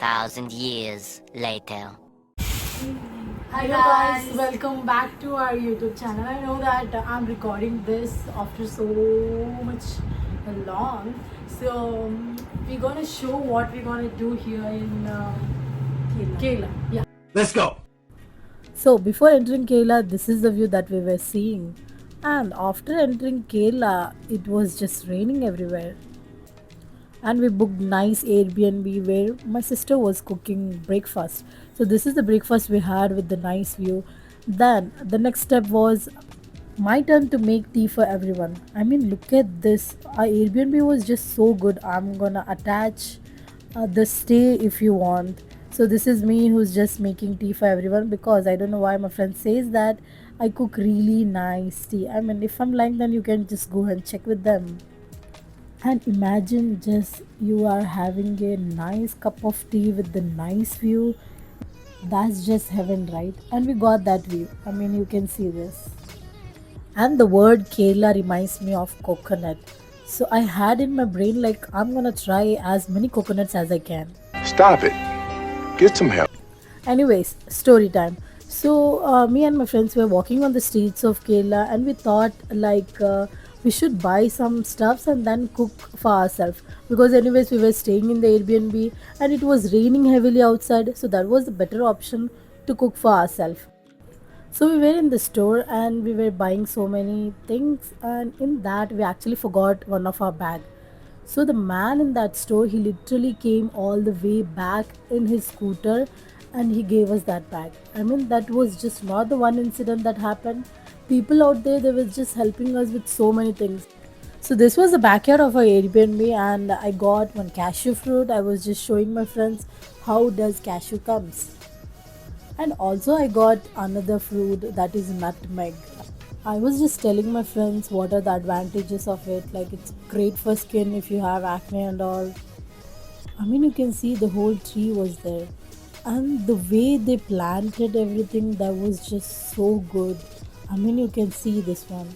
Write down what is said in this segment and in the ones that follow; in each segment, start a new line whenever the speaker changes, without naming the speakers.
2,000 years later.
Hi guys, welcome back to our YouTube channel. I know that I'm recording this after so much long, so we're gonna show what we're gonna do here in Kerala. Yeah.
Let's go.
So before entering Kerala, this is the view that we were seeing, and after entering Kerala, it was just raining everywhere. And we booked nice Airbnb where my sister was cooking breakfast. So this is the breakfast we had with the nice view. Then the next step was my turn to make tea for everyone. I mean, look at this. Our Airbnb was just so good. I'm gonna attach the stay if you want. So this is me who's just making tea for everyone because I don't know why my friend says that I cook really nice tea. I mean, if I'm lying, then you can just go and check with them. And imagine just you are having a nice cup of tea with the nice view. That's just heaven, right? And we got that view. I mean, you can see this. And the word Kerala reminds me of coconut. So I had in my brain like I'm gonna try as many coconuts as I can.
Stop it. Get some help.
Anyways, story time. So me and my friends were walking on the streets of Kerala, and we thought we should buy some stuffs and then cook for ourselves because anyways we were staying in the Airbnb and it was raining heavily outside, so that was the better option to cook for ourselves. So we were in the store and we were buying so many things, and in that we actually forgot one of our bag. So the man in that store, he literally came all the way back in his scooter and he gave us that bag. I mean, that was just not the one incident that happened. People out there, they were just helping us with so many things. So this was the backyard of our Airbnb, and I got one cashew fruit. I was just showing my friends how does cashew comes. And also I got another fruit that is nutmeg. I was just telling my friends what are the advantages of it. Like it's great for skin if you have acne and all. I mean, you can see the whole tree was there. And the way they planted everything, that was just so good. I mean, you can see this one.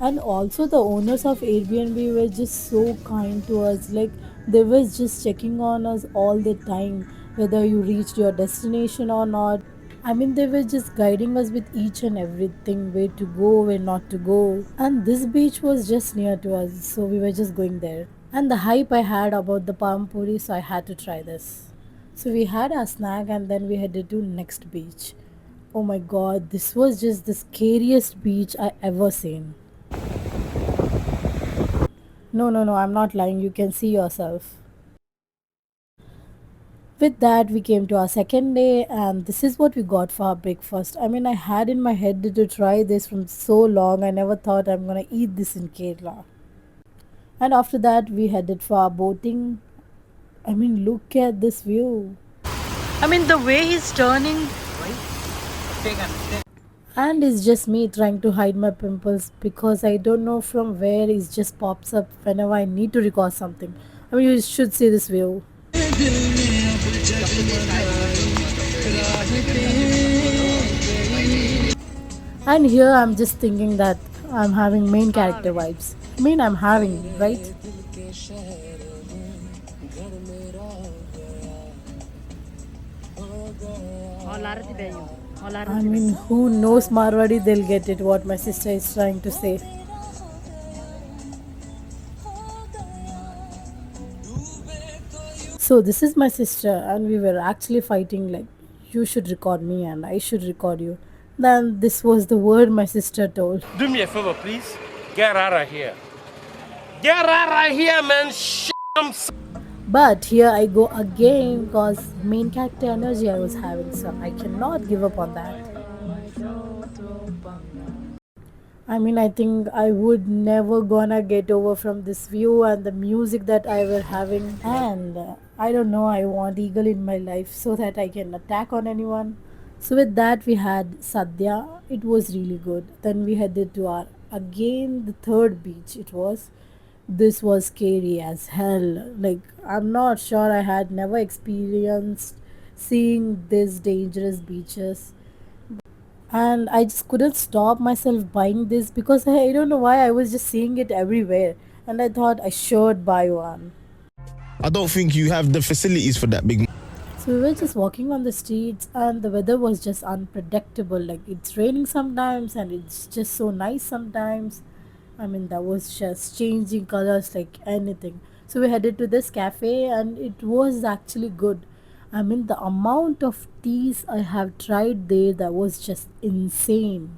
And also the owners of Airbnb were just so kind to us, like they was just checking on us all the time whether you reached your destination or not. I mean, they were just guiding us with each and everything, where to go, where not to go. And this beach was just near to us, so we were just going there. And the hype I had about the palm puri, so I had to try this. So we had our snack and then we headed to next beach. Oh my god, this was just the scariest beach I ever seen. No, no, no, I'm not lying. You can see yourself. With that, we came to our second day, and this is what we got for our breakfast. I mean, I had in my head to try this from so long. I never thought I'm gonna eat this in Kerala. And after that, we headed for our boating. I mean, look at this view. I mean, the way he's turning. And it's just me trying to hide my pimples because I don't know from where it just pops up whenever I need to record something. I mean, you should see this view. And here I'm just thinking that I'm having main character vibes. I mean, I'm having, right? I mean, who knows Marwadi, they'll get it what my sister is trying to say. So this is my sister, and we were actually fighting like you should record me and I should record you. Then this was the word my sister told.
Do me a favor, please. Get out of here. Get out of here, man.
But here I go again because main character energy I was having, so I cannot give up on that. I mean, I think I would never gonna get over from this view and the music that I were having. And I don't know, I want eagle in my life so that I can attack on anyone. So with that, we had Sadhya. It was really good. Then we headed to our again the third beach. It was. This was scary as hell. Like I'm not sure I had never experienced seeing these dangerous beaches, and I just couldn't stop myself buying this because I don't know why I was just seeing it everywhere and I thought I should buy one.
I don't think you have the facilities for that big.
So we were just walking on the streets, and the weather was just unpredictable. Like it's raining sometimes, and it's just so nice sometimes. I mean, that was just changing colors like anything. So we headed to this cafe, and it was actually good. I mean, the amount of teas I have tried there, that was just insane.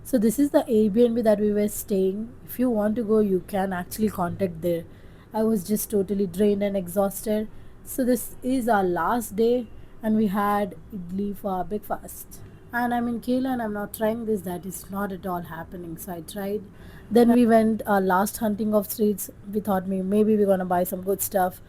So this is the Airbnb that we were staying. If you want to go, you can actually contact there. I was just totally drained and exhausted. So this is our last day, and we had idli for our breakfast. And I'm in Kerala and I'm not trying this. That is not at all happening. So I tried. Then we went our last hunting of streets. We thought maybe we're gonna buy some good stuff.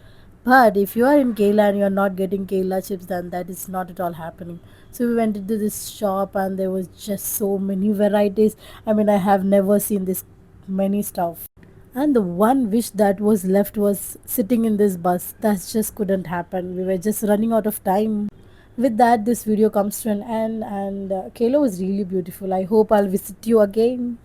But if you are in Kerala and you're not getting Kerala chips, then that is not at all happening. So we went into this shop and there was just so many varieties. I mean, I have never seen this many stuff. And the one wish that was left was sitting in this bus. That just couldn't happen. We were just running out of time. With that, this video comes to an end, and Kerala was really beautiful. I hope I'll visit you again.